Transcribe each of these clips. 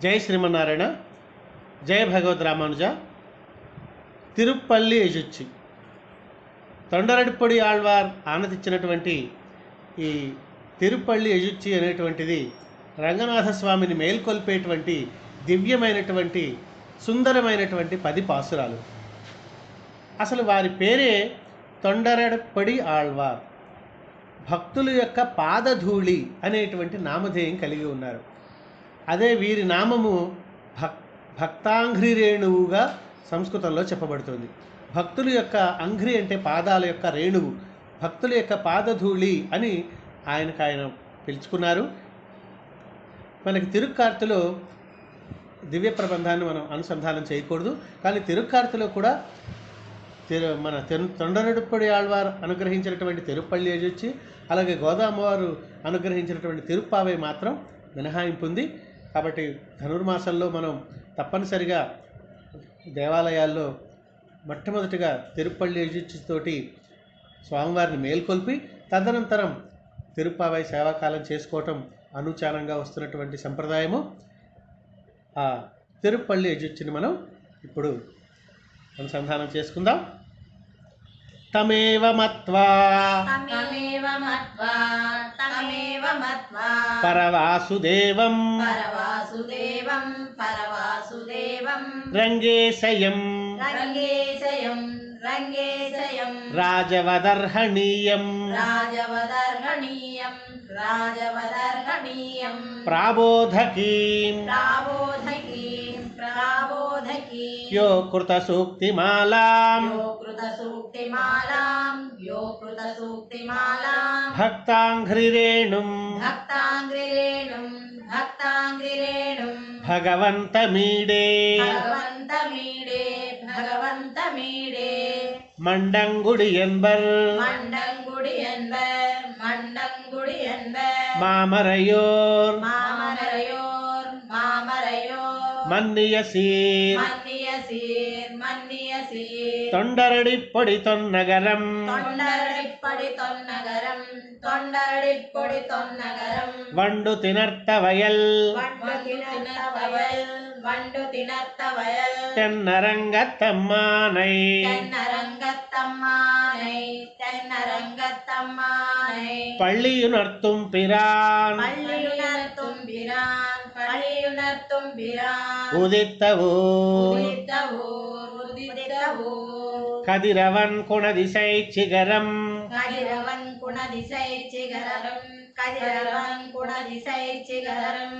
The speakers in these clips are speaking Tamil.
జై శ్రీమన్నారాయణ, జయ భగవద్ రామానుజ. తిరుప్పల్లి ఎజుచ్చి తొండరడిప్పొడి ఆళ్వార్ ఆనతిచ్చినటువంటి ఈ తిరుప్పల్లి ఎజుచ్చి అనేటువంటిది రంగనాథస్వామిని మేల్కొల్పేటువంటి దివ్యమైనటువంటి సుందరమైనటువంటి 10 పాసురాలు. అసలు వారి పేరే తొండరడిప్పొడి ఆళ్వార్. భక్తుల యొక్క పాదధూళి అనేటువంటి నామధేయం కలిగి ఉన్నారు. అదే వీరి నామము భక్తాంఘ్రి రేణువుగా సంస్కృతంలో చెప్పబడుతుంది. భక్తుల యొక్క అంఘ్రి అంటే పాదాల యొక్క రేణువు, భక్తుల యొక్క పాదధూళి అని ఆయన పిలుచుకున్నారు. మనకి తిరుక్కార్తిలో దివ్య ప్రబంధాన్ని మనం అనుసంధానం చేయకూడదు, కానీ తిరుక్కార్తిలో కూడా మన తొండరడిప్పొడి ఆళ్వార్ అనుగ్రహించినటువంటి తిరుప్పల్లి ఎజుచ్చి, అలాగే గోదామ్మవారు అనుగ్రహించినటువంటి తిరుప్పావై మాత్రం మినహాయింపు ఉంది. కాబట్టి ధనుర్మాసంలో మనం తప్పనిసరిగా దేవాలయాల్లో మొట్టమొదటిగా తిరుప్పల్లి ఎజుచ్చితోటి స్వామివారిని మేల్కొల్పి తదనంతరం తిరుప్పావై సేవాకాలం చేసుకోవటం అనుచారంగా వస్తున్నటువంటి సంప్రదాయము. ఆ తిరుప్పల్లి ఎజుచ్చిని మనం ఇప్పుడు అనుసంధానం చేసుకుందాం. తమేవ మత్వా పరవాసుదేవం రంగేశయం రాజవదర్హణీయం ప్రాబోధకీం యో కృత సూక్తిమాలాం భక్తాంఘ్రిరేణుం భగవంతమీడే మండంగుడి ఎన్బర్ మామరయోర్ మన్నియ సీర్ తొండరడిప్పొడి తొన్నగరం వండు తినర్తవయల్ తెన్నరంగత్తమ్మానై పள்ளிయునర్த்தும் பிரான் உதித்தவூர் கதிரவன் குணதிசை சிகரம்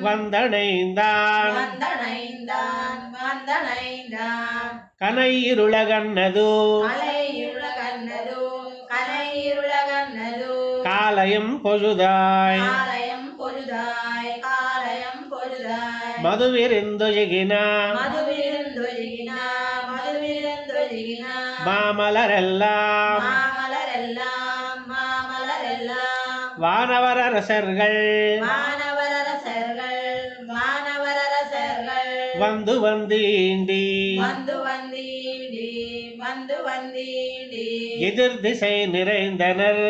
வந்தணைந்தான் கனையிருளகன்னது காலயம் பொழுதாய் மதுவிருந்துஜிகின மாமலரெல்லாம் வானவரரசர்கள் வந்து வந்தீண்டி எதிர் திசை நிறைந்தனர்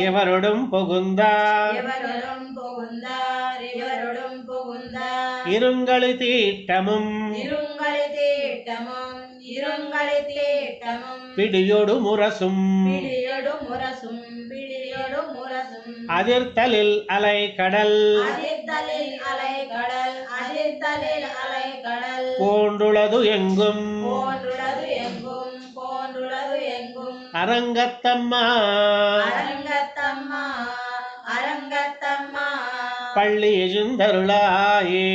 எவருடும் புகுந்தார் இருங்களி தீட்டமும் பிடியொடு முரசும் அதிர்த்தலில் அலை கடல் போன்றுளது எங்கும் அரங்கத்தம்மா பள்ளி எழுந்தருளாயே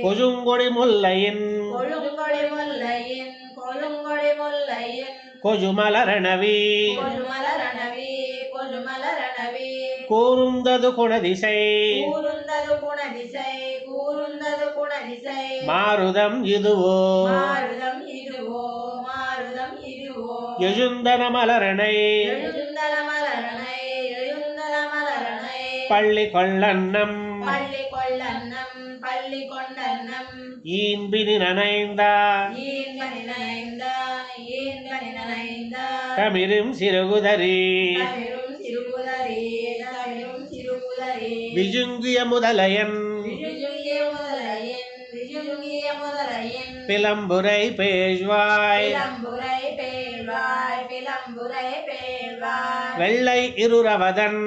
கொழுங்கொடி முல்லையின் கொஜுமலரணவி கூர்ந்தது குணதிசை மாருதம் இதுவோ எழுந்தன மலரணை பள்ளி கொள்ளன்னம் ஈன்பினி நனைந்த தமிரும் சிறுகுதரி விஜுங்கிய முதலையன் பிளம்புரை பேழ்வாய் வெள்ளை இருரவதன்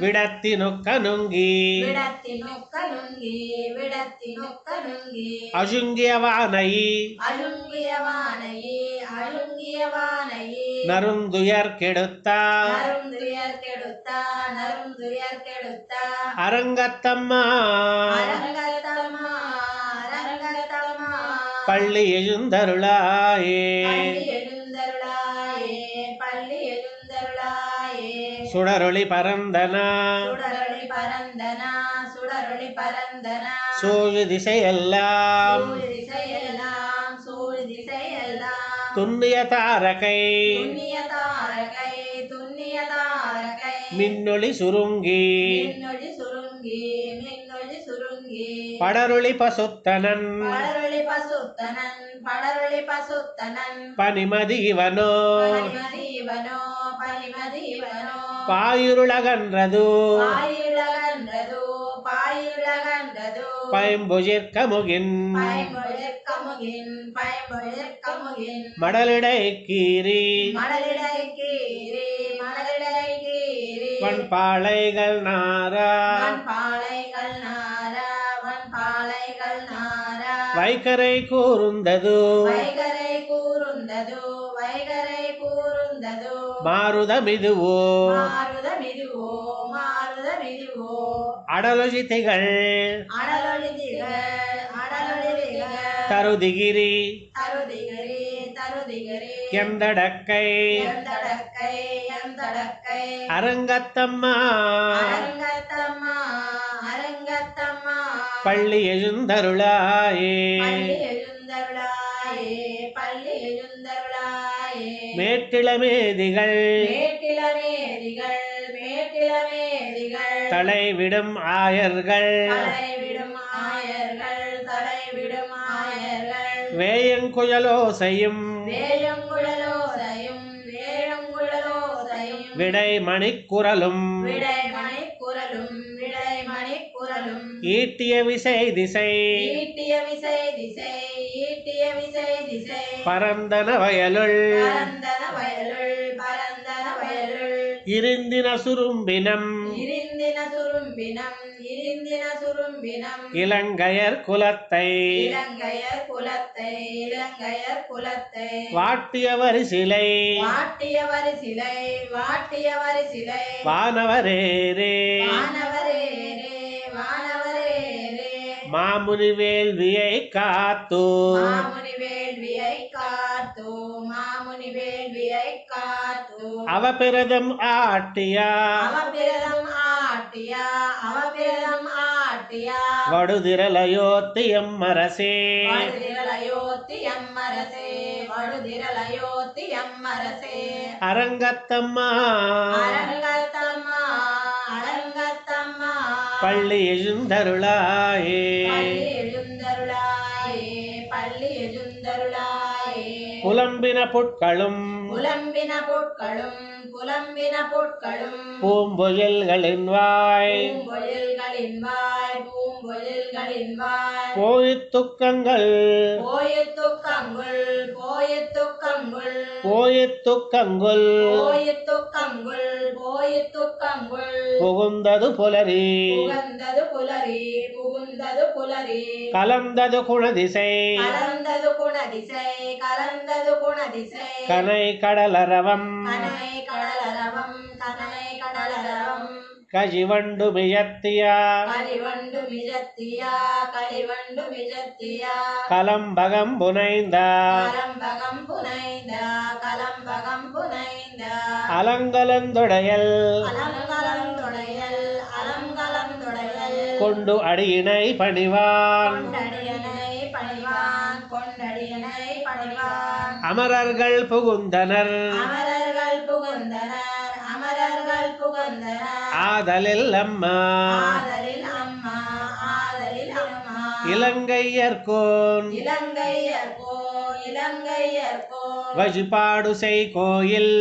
விடத்தினுக்க நுங்கி அசுங்கியவானை நருந்துயர் கெடுத்தா அரங்கத்தம்மா பள்ளி எழுந்தருளாயே சுடரொளி பரந்தனா சூழ் திசையெல்லாம் துண்ணிய தாரகை மின்னொளி சுருங்கி படரொளி பசுத்தனன் பனிமதி இவனோ பாயுருளகன்றது பைம்புஜிற்கமுகின் மடலிடை கீரி வன்பாளைகள் நாரா வைகரை கூர்ந்தது மாருதமிதுவோ அடலொஜிதிகள் தருதிகிரி எந்தடக்கை அரங்கத்தம்மா பள்ளி எழுந்தருளாயே மேட்டிளமேதிகள் தலைவிடும் ஆயர்கள் வேயங்குழலோசையும் விடை மணிக்குரலும் ஈட்டிய விசை திசை பரந்தன வயலுள் இருந்தின சுரும்பினம் இலங்கையர் குலத்தை வாட்டிய வரிசிலை வானவரேரே மாமுனி வேள்வியை காத்து அவபிரதம் ஆட்டியா வடுதிரலயோத்தியம் அரசே அரங்கத்தம்மா பள்ளி எழுந்தருளாயே புலம்பின புட்களும் பூம்பொழில்களின் வாய் போயித் துக்கங்கள் புகுந்தது புலரி கலந்தது குணதிசை கனை கடலரவம் கஜிவண்டு மியத்தியா கலம்பகம் புனைந்த அலங்கலந்தொடையல் கொண்டு அடியினை பணிவான் அமரர்கள் புகுந்தனர் ஆதலில் அம்மா இலங்கையர்கோன் வழிபாடு செய் கோயில்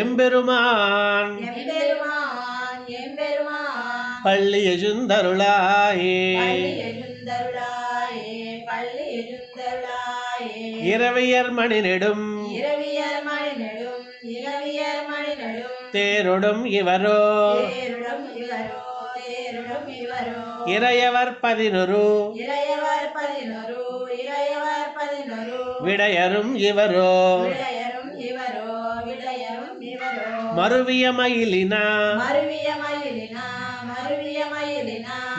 எம்பெருமான் பள்ளி எழுந்தருளாயே இரவியர் மணி நெடும் தேரொடும் இவரோ இறையவர் 11 விடையரும் இவரோ மருவிய மயிலினா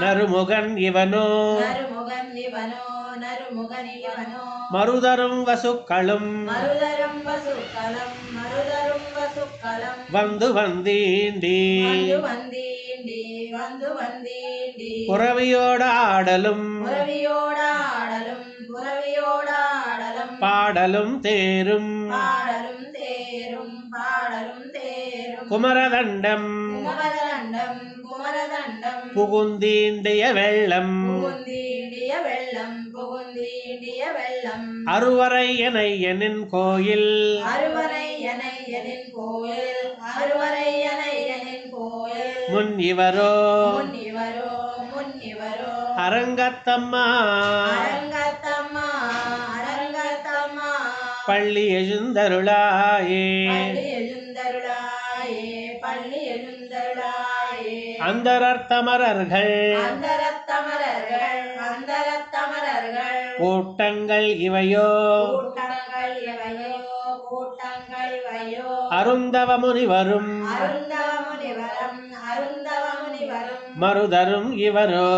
நறுமுகன் இவனோ மருதரும் வசுக்களும் வந்து வந்தீண்டி புறவியோட ஆடலும் பாடலும் தேரும் குமரதண்டம் புகுந்தீண்டிய வெள்ளம் அருவரை எனையனின் கோயில் முன் இவரோ அரங்கத்தம்மா பள்ளி எழுந்தருளாயே அந்தரத்தமரர்கள் கூட்டங்கள் இவையோ அருந்தவ முனிவரும் மருதரும் இவரோ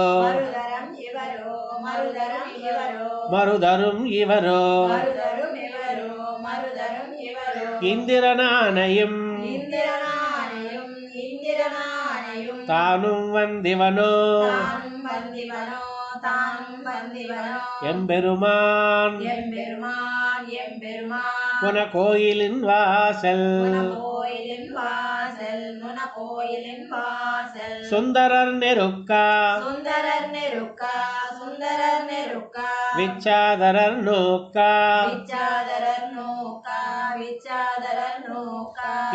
மருதரும் இவரோ இந்திரனானையும் தானும் வந்திவனோ எம்பெருமான் புன கோயிலின் வாசல் சுந்தரர் நெருக்கா விச்சாதரர் நோக்கா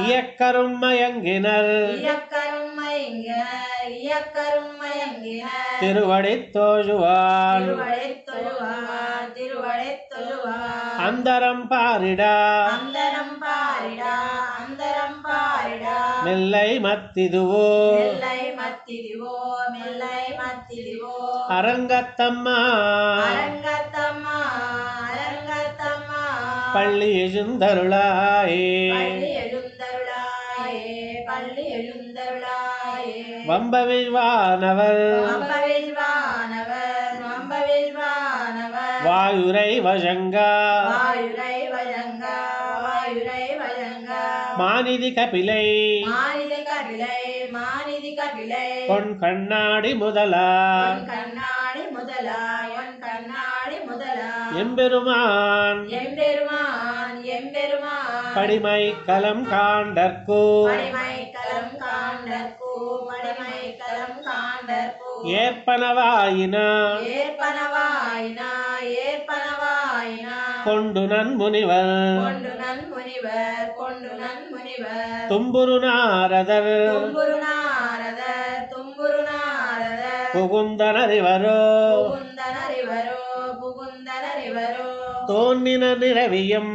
இயக்கரும் மயங்கினர் திருவடி தோழுவான் அந்தரம் பாரிடா மெல்லை மத்திதுவோ அரங்கத்தம்மா பள்ளி எழுந்தருளாயே வம்பவில் வானவர் வாயுரை வஜங்கா மாநிதி கபிலை பொன் கண்ணாடி முதலா எம்பெருமான் படிமை கலம் காண்டற்கு ஏற்பனவாயினா கொண்டு நன்முனிவர் தும்புரு நாரதர் புகுந்தனரிவரோ தோன்னின நிரவியும்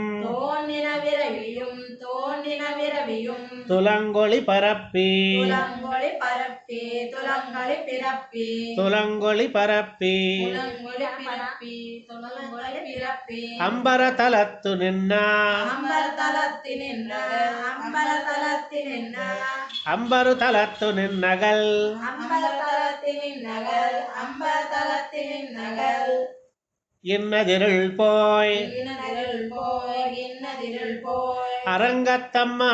துலங்கொளி பரப்பி அம்பர தலத்து நின்ன அம்பரு தலத்து நின்னகள் இன்னதிருள் போய் அரங்கத்தம்மா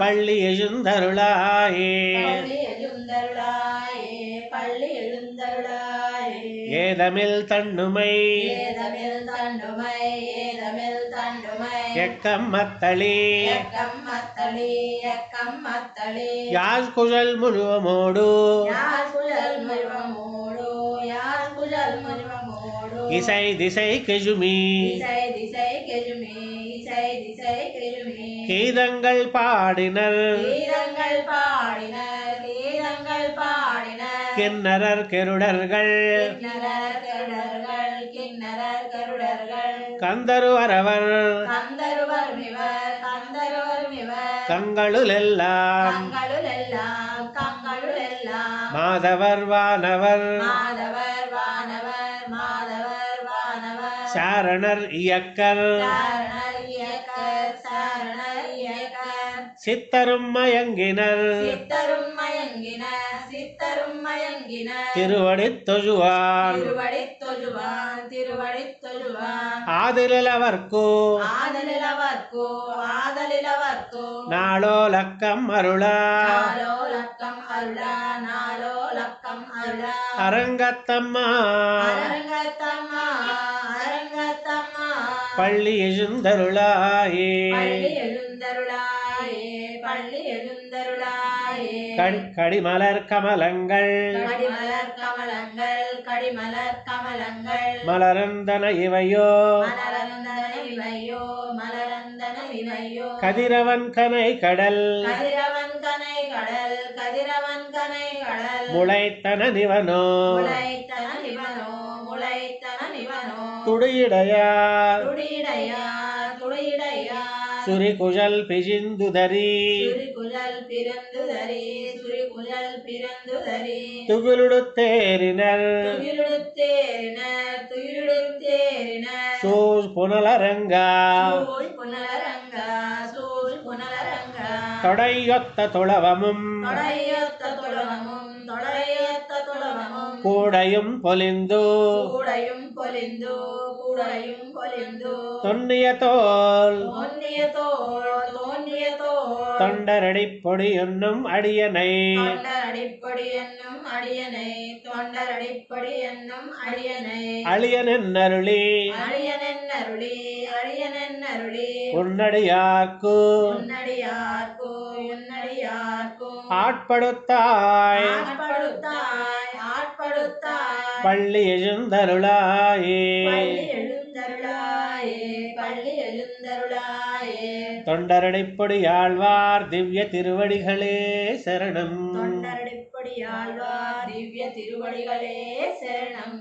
பள்ளி எழுந்தருளாயே ஏதமில் தன்னுமை ஏதமில் தண்டுமை ஏதமில் தண்டுமை எக்கம் மத்தளி எக்கம் மத்தளி எக்கம் மத்தளி யாழ் குழல் முழுவமோடு யாழ் குழல் முழுவமோடு யாழ் குழல் முழுவமோடு இசை திசை கெஜுமி இசை திசை கெழுமி இசை திசை கெழுமி கீதங்கள் பாடினர் கீதங்கள் பாடினர் கீதங்கள் பாடினர் கிண்ணறர் கெருடர்கள் கிண்ணறர் கருடர்கள் கிண்ணறர் கருடர்கள் கந்தருவரவர் கந்தருவர் மிவர் கந்தருவர் மிவர் கங்களுலெல்லாம் கங்களுலெல்லாம் கங்களுலெல்லாம் மாதவர் வானவர் மாதவர் வானவர் மாதவர் வானவர் சாரணர் இயக்கர் சாரணர் இயக்கர் சாரணர் இயக்கர் சித்தரும் மயங்கினர் சித்தரும் மயங்கினர் சித்தரும் மயங்கினர் திருவடித் தொழுவான் திருவடித் தொழுவான் திருவடித் தொழுவான் ஆதிலவர்க்கு ஆதலிலவர்க்கோ ஆதலிலவர்க்கோ நாளோ லக்கம் அருளா நாளோ லக்கம் அருளா நாளோ லக்கம் அருளா அரங்கத்தம்மா அரங்கத்தம்மா அரங்கத்தம்மா பள்ளி எழுந்தருளாயே பள்ளி எழுந்தருளாயே பள்ளி எழுந்தருளாயே கடிமலர் கமலங்கள் கடிமலர் கமலங்கள் கடிமலர் கமலங்கள் மலரந்தன இவையோ மலரந்தன இவையோ மலரந்தன இவையோ கதிரவன் கனை கடல் கதிரவன் கனை கடல் கதிரவன் கனை கடல் முளைத்தன நிவனோ முளைத்தன நிவனோ முளைத்தன நிவனோ துடியிடையார் துடியிடையா துடியிடையா சுரிகுழல் பிஜிந்துதரி சுரிகுழல் பிறந்துதரி சுரிகுழல் பிறந்துதரி துகிலுடுத்தேரினர் துயிலுடுத்தேரினர் துயிலுடுத்தேரினர் சூழ் புனலரங்கா சூழ் புனலரங்கா சூழ் புனலரங்கா தொடையொத்த துளவமும் தொடையொத்த துளவமும் தொடையொத்த துளவமும் கூடையும் பொலிந்து கூடையும் பொலிந்து கூடையும் பொலிந்து தொன்னிய தோல் தோன்றிய தோள் தோன்றிய தோள் தொண்டரடி பொடி என்னும் அடியனை தொண்டர் அடிப்படி என்னும் அடியனை தொண்டர் அடிப்படி என்னும் அடியனை அழியனென்னருளி அடியனென்னருளி அடியனென்னருளி உன்னடியார்க்கு உன்னடியார்க்கு உன்னடியார்க்கு ஆட்படுத்தாய் ஆட்படுத்தாய் ஆட்படுத்தாய் பள்ளி எழுந்தருளாயே பள்ளி எழுந்தருளாயே பள்ளி எழுந்தருளாயே தொண்டரடிப்பொடி ஆழ்வார் திவ்ய திருவடிகளே சரணம் தொண்டரடிப்படி ஆழ்வார் திவ்ய திருவடிகளே சரணம்.